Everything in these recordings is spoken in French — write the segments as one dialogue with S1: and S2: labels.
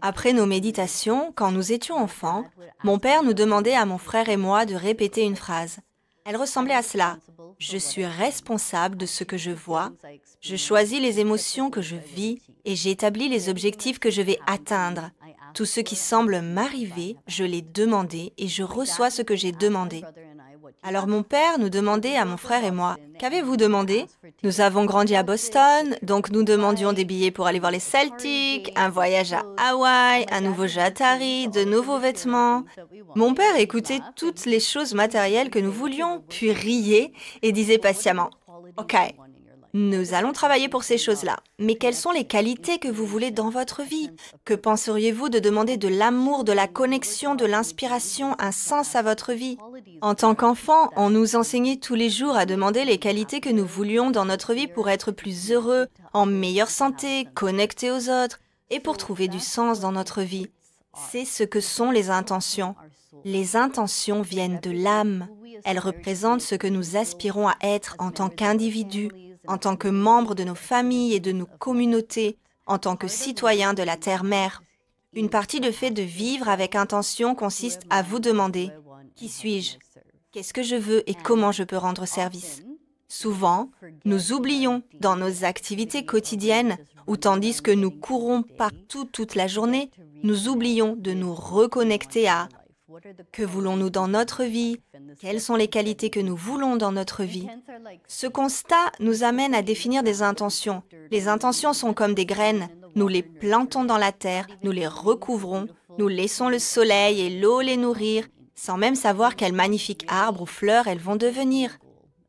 S1: Après nos méditations, quand nous étions enfants, mon père nous demandait à mon frère et moi de répéter une phrase. Elle ressemblait à cela. Je suis responsable de ce que je vois, je choisis les émotions que je vis et j'établis les objectifs que je vais atteindre. Tout ce qui semble m'arriver, je l'ai demandé et je reçois ce que j'ai demandé. Alors mon père nous demandait à mon frère et moi, « Qu'avez-vous demandé ?» Nous avons grandi à Boston, donc nous demandions des billets pour aller voir les Celtics, un voyage à Hawaï, un nouveau jeu Atari, de nouveaux vêtements. Mon père écoutait toutes les choses matérielles que nous voulions, puis riait et disait patiemment, « Ok, nous allons travailler pour ces choses-là. Mais quelles sont les qualités que vous voulez dans votre vie? Que penseriez-vous de demander de l'amour, de la connexion, de l'inspiration, un sens à votre vie? » En tant qu'enfant, on nous enseignait tous les jours à demander les qualités que nous voulions dans notre vie pour être plus heureux, en meilleure santé, connectés aux autres et pour trouver du sens dans notre vie. C'est ce que sont les intentions. Les intentions viennent de l'âme. Elles représentent ce que nous aspirons à être en tant qu'individus, en tant que membres de nos familles et de nos communautés, en tant que citoyens de la Terre-Mère. Une partie du fait de vivre avec intention consiste à vous demander « Qui suis-je ? Qu'est-ce que je veux et comment je peux rendre service ?» Souvent, nous oublions dans nos activités quotidiennes, ou tandis que nous courons partout toute la journée, nous oublions de nous reconnecter à que voulons-nous dans notre vie? Quelles sont les qualités que nous voulons dans notre vie? Ce constat nous amène à définir des intentions. Les intentions sont comme des graines. Nous les plantons dans la terre, nous les recouvrons, nous laissons le soleil et l'eau les nourrir, sans même savoir quels magnifiques arbres ou fleurs elles vont devenir.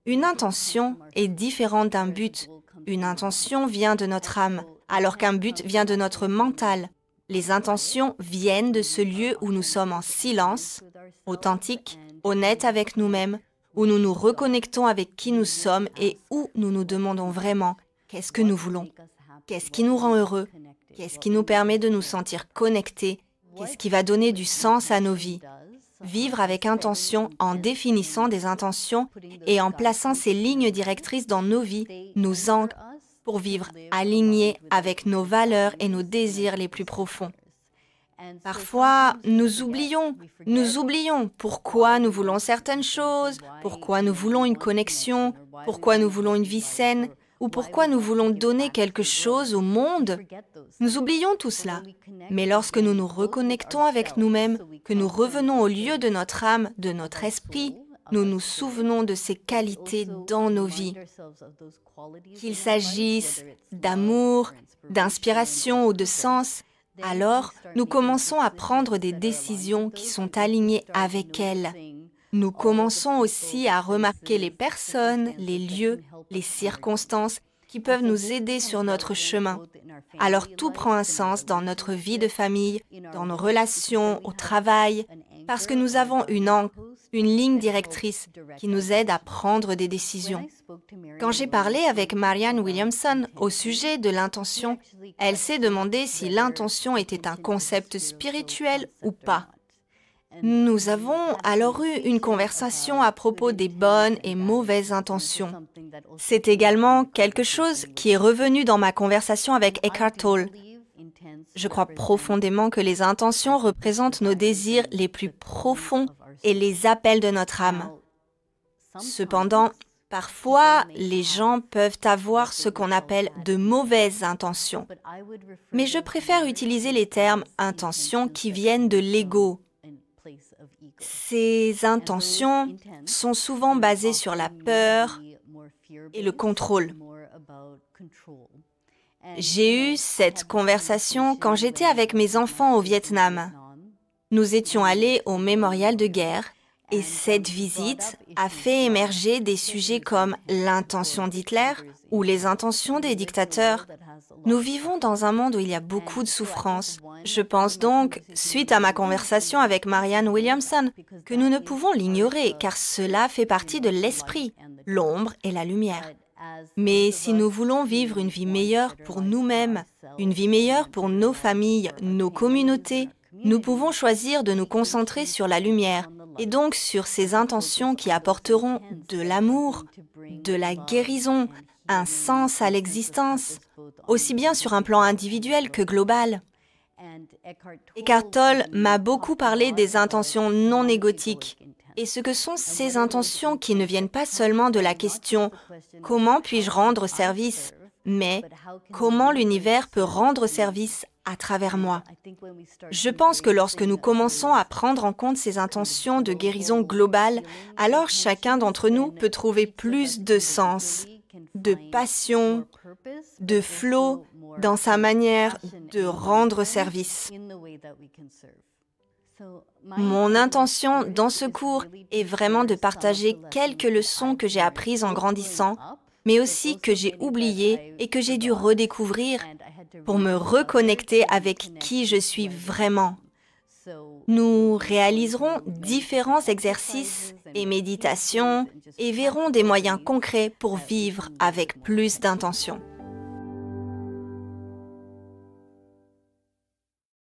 S1: Une intention est différente d'un but. Une intention vient de notre âme, alors qu'un but vient de notre mental. Les intentions viennent de ce lieu où nous sommes en silence, authentiques, honnêtes avec nous-mêmes, où nous nous reconnectons avec qui nous sommes et où nous nous demandons vraiment qu'est-ce que nous voulons, qu'est-ce qui nous rend heureux, qu'est-ce qui nous permet de nous sentir connectés, qu'est-ce qui va donner du sens à nos vies. Vivre avec intention en définissant des intentions et en plaçant ces lignes directrices dans nos vies nous ancre pour vivre alignés avec nos valeurs et nos désirs les plus profonds. Parfois, nous oublions pourquoi nous voulons certaines choses, pourquoi nous voulons une connexion, pourquoi nous voulons une vie saine, ou pourquoi nous voulons donner quelque chose au monde. Nous oublions tout cela. Mais lorsque nous nous reconnectons avec nous-mêmes, que nous revenons au lieu de notre âme, de notre esprit, nous nous souvenons de ces qualités dans nos vies. Qu'il s'agisse d'amour, d'inspiration ou de sens, alors nous commençons à prendre des décisions qui sont alignées avec elles. Nous commençons aussi à remarquer les personnes, les lieux, les circonstances qui peuvent nous aider sur notre chemin. Alors tout prend un sens dans notre vie de famille, dans nos relations, au travail, parce que nous avons une ancre, une ligne directrice qui nous aide à prendre des décisions. Quand j'ai parlé avec Marianne Williamson au sujet de l'intention, elle s'est demandé si l'intention était un concept spirituel ou pas. Nous avons alors eu une conversation à propos des bonnes et mauvaises intentions. C'est également quelque chose qui est revenu dans ma conversation avec Eckhart Tolle. Je crois profondément que les intentions représentent nos désirs les plus profonds et les appels de notre âme. Cependant, parfois, les gens peuvent avoir ce qu'on appelle de mauvaises intentions. Mais je préfère utiliser les termes « intentions » qui viennent de l'ego. Ces intentions sont souvent basées sur la peur et le contrôle. J'ai eu cette conversation quand j'étais avec mes enfants au Vietnam. Nous étions allés au mémorial de guerre et cette visite a fait émerger des sujets comme l'intention d'Hitler ou les intentions des dictateurs. Nous vivons dans un monde où il y a beaucoup de souffrance. Je pense donc, suite à ma conversation avec Marianne Williamson, que nous ne pouvons l'ignorer car cela fait partie de l'esprit, l'ombre et la lumière. Mais si nous voulons vivre une vie meilleure pour nous-mêmes, une vie meilleure pour nos familles, nos communautés, nous pouvons choisir de nous concentrer sur la lumière et donc sur ces intentions qui apporteront de l'amour, de la guérison, un sens à l'existence, aussi bien sur un plan individuel que global. Eckhart Tolle m'a beaucoup parlé des intentions non égotiques et ce que sont ces intentions qui ne viennent pas seulement de la question « Comment puis-je rendre service ?» mais « Comment l'univers peut rendre service à travers moi ?» Je pense que lorsque nous commençons à prendre en compte ces intentions de guérison globale, alors chacun d'entre nous peut trouver plus de sens, de passion, de flow dans sa manière de rendre service. Mon intention dans ce cours est vraiment de partager quelques leçons que j'ai apprises en grandissant, mais aussi que j'ai oubliées et que j'ai dû redécouvrir pour me reconnecter avec qui je suis vraiment. Nous réaliserons différents exercices et méditations et verrons des moyens concrets pour vivre avec plus d'intention.